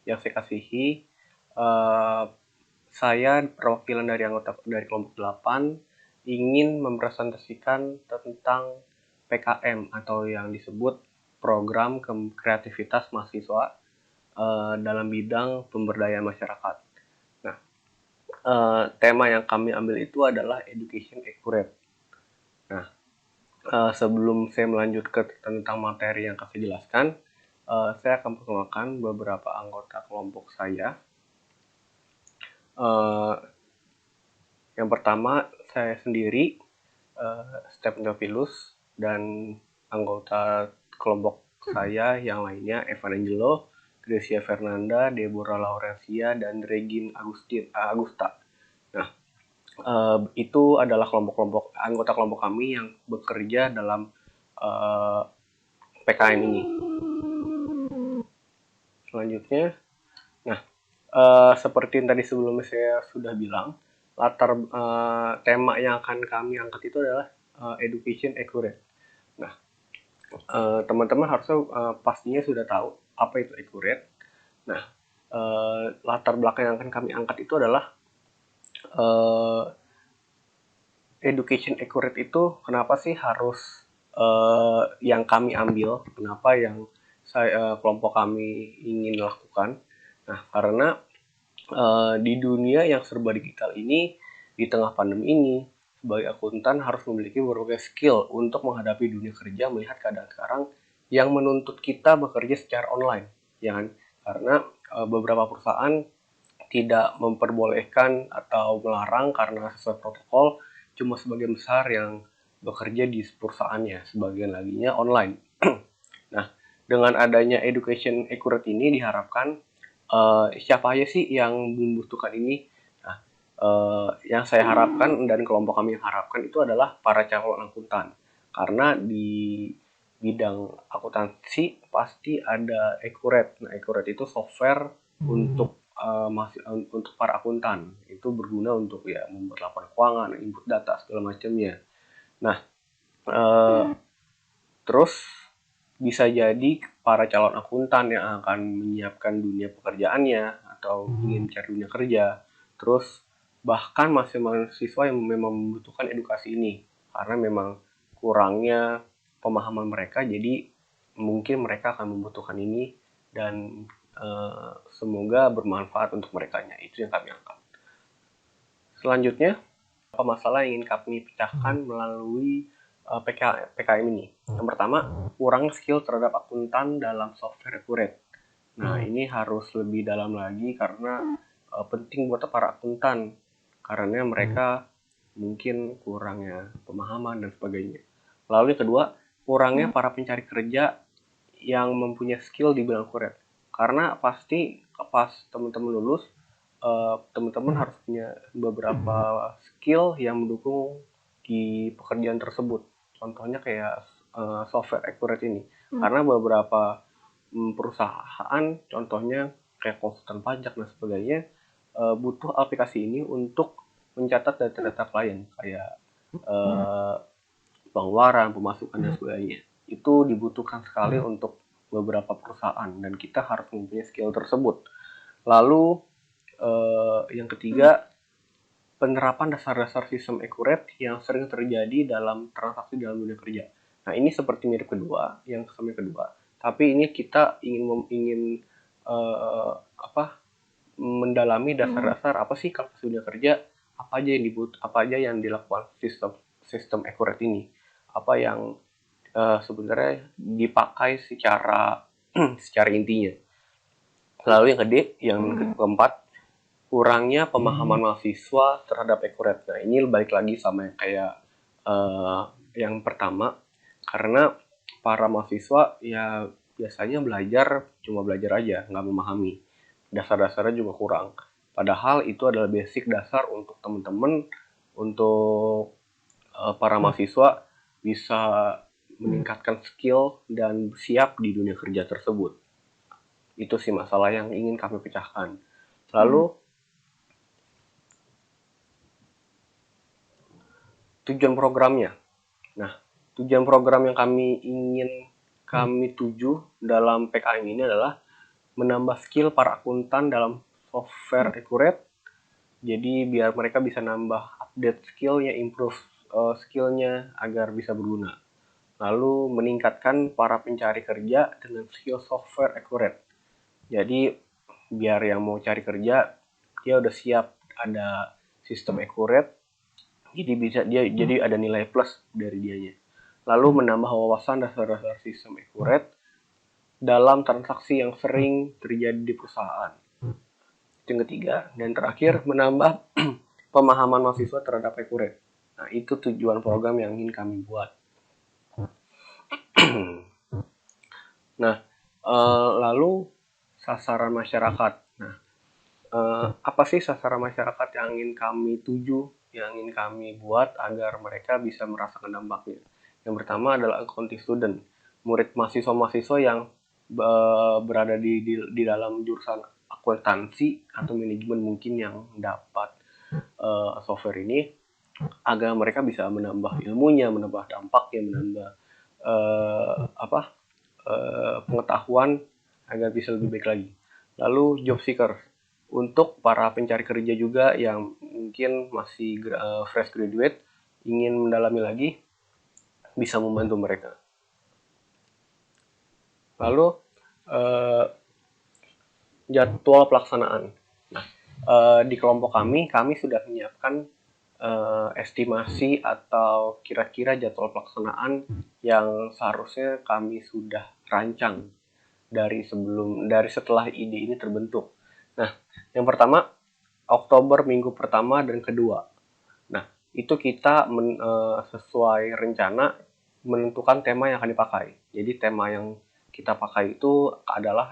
yang saya kasihi, uh, saya perwakilan dari kelompok 8 ingin mempresentasikan tentang PKM atau yang disebut program kreativitas mahasiswa dalam bidang pemberdayaan masyarakat. Nah, tema yang kami ambil itu adalah education accurate. Nah, sebelum saya melanjut ke tentang materi yang saya jelaskan, saya akan perkenalkan beberapa anggota kelompok saya. Yang pertama, saya sendiri, Stephen Theophilus, dan anggota kelompok saya yang lainnya, Evan Angelo, Gracia Fernanda, Deborah Laurencia, dan Regine Agusta. Nah, itu adalah anggota kelompok kami yang bekerja dalam PKM ini. Selanjutnya, nah, seperti yang tadi sebelumnya saya sudah bilang, tema yang akan kami angkat itu adalah education accurate. Nah, teman-teman harusnya pastinya sudah tahu apa itu accurate. Nah, latar belakang yang akan kami angkat itu adalah education accurate itu kenapa sih harus yang kami ambil, kenapa yang kelompok kami ingin lakukan. Nah, karena di dunia yang serba digital ini, di tengah pandemi ini, sebagai akuntan harus memiliki berbagai skill untuk menghadapi dunia kerja, melihat keadaan sekarang yang menuntut kita bekerja secara online, ya kan? Karena beberapa perusahaan tidak memperbolehkan atau melarang karena sesuai protokol, cuma sebagian besar yang bekerja di perusahaannya, sebagian laginya online. Nah, dengan adanya education accurate ini diharapkan siapa aja sih yang membutuhkan ini? Nah, yang saya harapkan dan kelompok kami yang harapkan itu adalah para calon akuntan. Karena di bidang akuntansi pasti ada accurate. Nah, accurate itu software untuk untuk para akuntan. Itu berguna untuk ya membuat laporan keuangan, input data segala macamnya. Nah, terus bisa jadi para calon akuntan yang akan menyiapkan dunia pekerjaannya atau ingin mencari dunia kerja, terus bahkan mahasiswa yang memang membutuhkan edukasi ini karena memang kurangnya pemahaman mereka, jadi mungkin mereka akan membutuhkan ini dan semoga bermanfaat untuk merekanya. Itu yang kami angkat. Selanjutnya, apa masalah yang ingin kami pecahkan melalui PKM ini? Yang pertama, kurang skill terhadap akuntan dalam software accurate. Nah, ini harus lebih dalam lagi karena penting buat para akuntan karena mereka mungkin kurangnya pemahaman dan sebagainya. Lalu yang kedua, kurangnya para pencari kerja yang mempunyai skill di bidang accurate. Karena pasti pas teman-teman lulus, teman-teman harus punya beberapa skill yang mendukung di pekerjaan tersebut. Contohnya kayak software accurate ini. Karena beberapa perusahaan, contohnya kayak konsultan pajak dan sebagainya, butuh aplikasi ini untuk mencatat data-data klien kayak pengeluaran, pemasukan dan sebagainya. Itu dibutuhkan sekali untuk beberapa perusahaan dan kita harus mempunyai skill tersebut. Lalu yang ketiga, penerapan dasar-dasar sistem accurate yang sering terjadi dalam transaksi dalam dunia kerja. Nah, ini seperti mirip kedua, yang kedua. Tapi ini kita ingin mendalami dasar-dasar apa sih kalau dunia kerja, apa aja yang dilakukan sistem accurate ini, apa yang sebenarnya dipakai secara secara intinya. Lalu yang keempat, kurangnya pemahaman mahasiswa terhadap accurate. Nah, ini balik lagi sama yang kayak yang pertama, karena para mahasiswa ya biasanya cuma belajar aja, nggak memahami. Dasar-dasarnya juga kurang. Padahal itu adalah basic dasar untuk teman-teman, untuk para mahasiswa bisa meningkatkan skill dan siap di dunia kerja tersebut. Itu sih masalah yang ingin kami pecahkan. Lalu tujuan programnya. Nah, tujuan program yang kami tuju dalam PKM ini adalah menambah skill para akuntan dalam software accurate. Jadi biar mereka bisa nambah update skillnya, improve skillnya agar bisa berguna. Lalu meningkatkan para pencari kerja dengan skill software accurate. Jadi biar yang mau cari kerja dia udah siap ada sistem accurate, jadi bisa jadi ada nilai plus dari dianya. Lalu menambah wawasan dasar-dasar sistem accurate dalam transaksi yang sering terjadi di perusahaan. Yang ketiga dan terakhir, menambah pemahaman mahasiswa terhadap accurate. Nah, itu tujuan program yang ingin kami buat. Nah, lalu sasaran masyarakat. Nah, apa sih sasaran masyarakat yang ingin kami tuju, yang ingin kami buat agar mereka bisa merasakan dampaknya? Yang pertama adalah accounting student, murid mahasiswa-mahasiswa yang berada di dalam jurusan akuntansi atau manajemen mungkin yang dapat software ini, agar mereka bisa menambah ilmunya, menambah dampaknya, menambah pengetahuan agar bisa lebih baik lagi. Lalu job seeker, untuk para pencari kerja juga yang mungkin masih fresh graduate, ingin mendalami lagi, bisa membantu mereka. Lalu jadwal pelaksanaan. Nah, di kelompok kami sudah menyiapkan estimasi atau kira-kira jadwal pelaksanaan yang seharusnya kami sudah rancang dari setelah ide ini terbentuk. Nah, yang pertama Oktober minggu pertama dan kedua. Nah, itu kita sesuai rencana menentukan tema yang akan dipakai. Jadi tema yang kita pakai itu adalah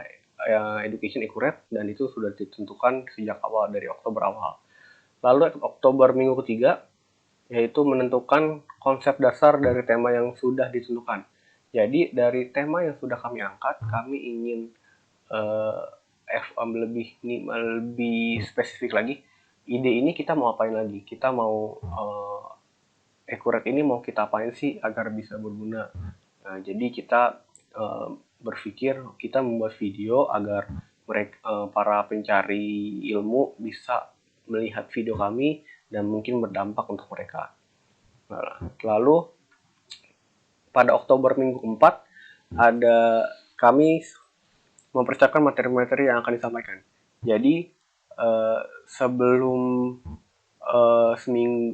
education accurate, dan itu sudah ditentukan sejak awal dari Oktober awal. Lalu Oktober minggu ketiga yaitu menentukan konsep dasar dari tema yang sudah ditentukan. Jadi dari tema yang sudah kami angkat, kami ingin lebih spesifik lagi. Ide ini kita mau apain lagi? Kita mau accurate ini mau kita apain sih agar bisa berguna? Nah, jadi kita berpikir kita membuat video agar mereka para pencari ilmu bisa melihat video kami dan mungkin berdampak untuk mereka. Nah, lalu pada Oktober minggu keempat ada kami mempersiapkan materi-materi yang akan disampaikan. Jadi sebelum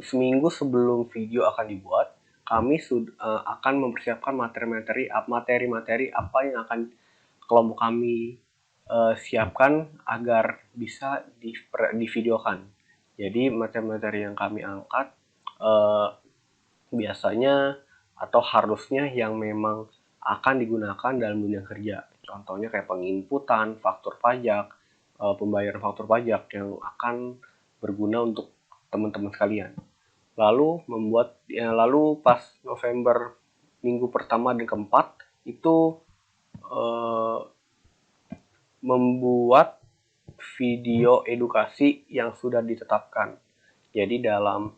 seminggu sebelum video akan dibuat, kami akan mempersiapkan materi-materi apa yang akan kelompok kami siapkan agar bisa divideokan. Jadi materi-materi yang kami angkat biasanya atau harusnya yang memang akan digunakan dalam dunia kerja. Contohnya kayak penginputan, faktur pajak, pembayaran faktur pajak yang akan berguna untuk teman-teman sekalian. Lalu pas November minggu pertama dan keempat itu membuat video edukasi yang sudah ditetapkan. Jadi dalam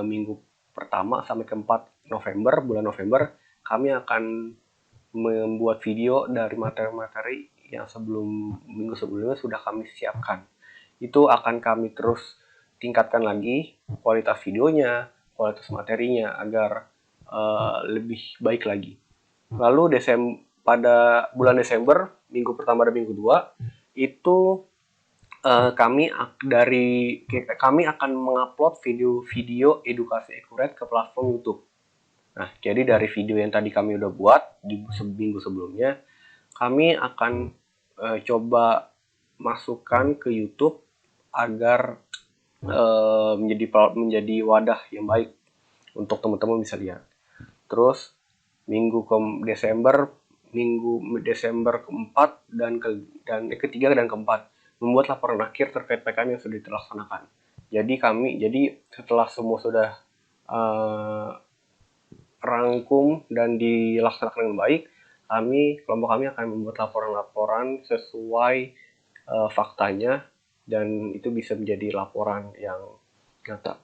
minggu pertama sampai keempat bulan November, kami akan membuat video dari materi-materi yang minggu sebelumnya sudah kami siapkan. Itu akan kami terus tingkatkan lagi kualitas videonya, kualitas materinya agar lebih baik lagi. Lalu pada bulan Desember, minggu pertama dan minggu kedua, itu kami akan mengupload video edukasi accurate ke platform YouTube. Nah, jadi dari video yang tadi kami udah buat di minggu sebelumnya, kami akan coba masukkan ke YouTube agar menjadi wadah yang baik untuk teman-teman bisa lihat. Terus minggu Desember keempat dan ketiga dan keempat membuat laporan akhir terkait PKM yang sudah dilaksanakan. Jadi setelah semua sudah rangkum dan dilaksanakan dengan baik, kelompok kami akan membuat laporan-laporan sesuai faktanya, dan itu bisa menjadi laporan yang nyata.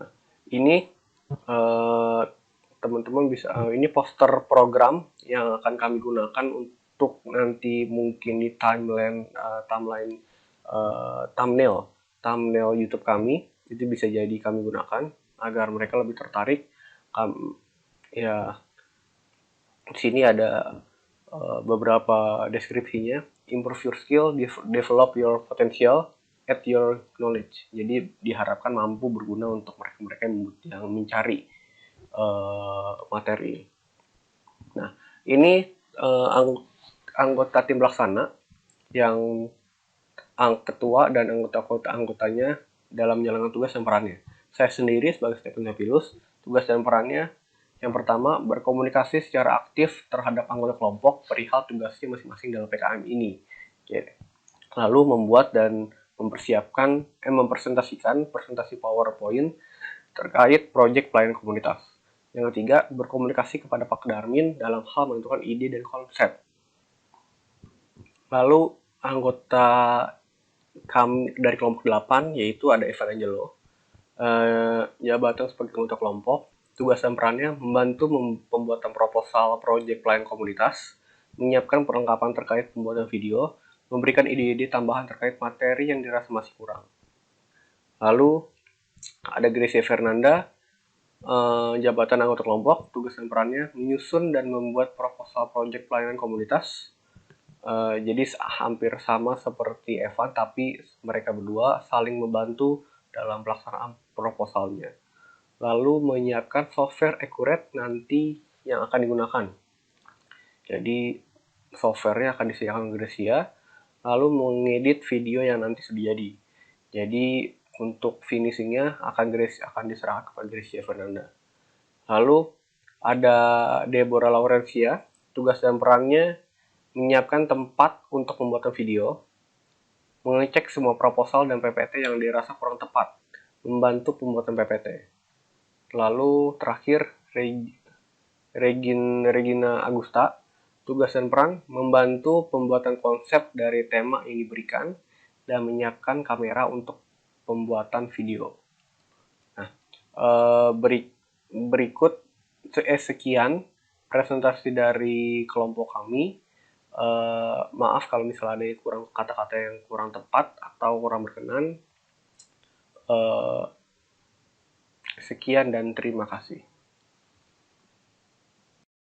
Nah, ini teman-teman bisa ini poster program yang akan kami gunakan untuk nanti mungkin di thumbnail YouTube kami itu bisa jadi kami gunakan agar mereka lebih tertarik. Ya, di sini ada beberapa deskripsinya. Improve your skill, develop your potential, add your knowledge. Jadi diharapkan mampu berguna untuk mereka-mereka yang mencari materi. Nah, ini anggota tim pelaksana yang ketua dan anggotanya dalam menjalankan tugas dan perannya. Saya sendiri sebagai Stephen Nepilus, tugas dan perannya yang pertama, berkomunikasi secara aktif terhadap anggota kelompok perihal tugasnya masing-masing dalam PKM ini. Lalu membuat dan mempresentasikan presentasi PowerPoint terkait proyek pelayanan komunitas. Yang ketiga, berkomunikasi kepada Pak Darmin dalam hal menentukan ide dan konsep. Lalu anggota kami dari kelompok 8 yaitu ada Evan Angelo. Jabatan sebagai anggota kelompok, tugas dan perannya membantu pembuatan proposal proyek pelayanan komunitas, menyiapkan perlengkapan terkait pembuatan video, memberikan ide-ide tambahan terkait materi yang dirasa masih kurang. Lalu ada Gracia Fernanda, jabatan anggota kelompok, tugas dan perannya menyusun dan membuat proposal proyek pelayanan komunitas. Jadi hampir sama seperti Evan, tapi mereka berdua saling membantu dalam pelaksanaan proposalnya. Lalu menyiapkan software accurate nanti yang akan digunakan. Jadi softwarenya akan disediakan Gracia, lalu mengedit video yang nanti sudah jadi. Jadi untuk finishingnya akan diserahkan kepada Gracia Fernanda. Lalu ada Deborah Laurencia, tugas dan perannya menyiapkan tempat untuk pembuatan video, mengecek semua proposal dan PPT yang dirasa kurang tepat, membantu pembuatan PPT. Lalu terakhir Regina Agusta, tugas dan peran membantu pembuatan konsep dari tema yang diberikan dan menyiapkan kamera untuk pembuatan video. Nah, berikut sekian presentasi dari kelompok kami. Maaf kalau misalnya ada kata-kata yang kurang tepat atau kurang berkenan. Sekian dan terima kasih.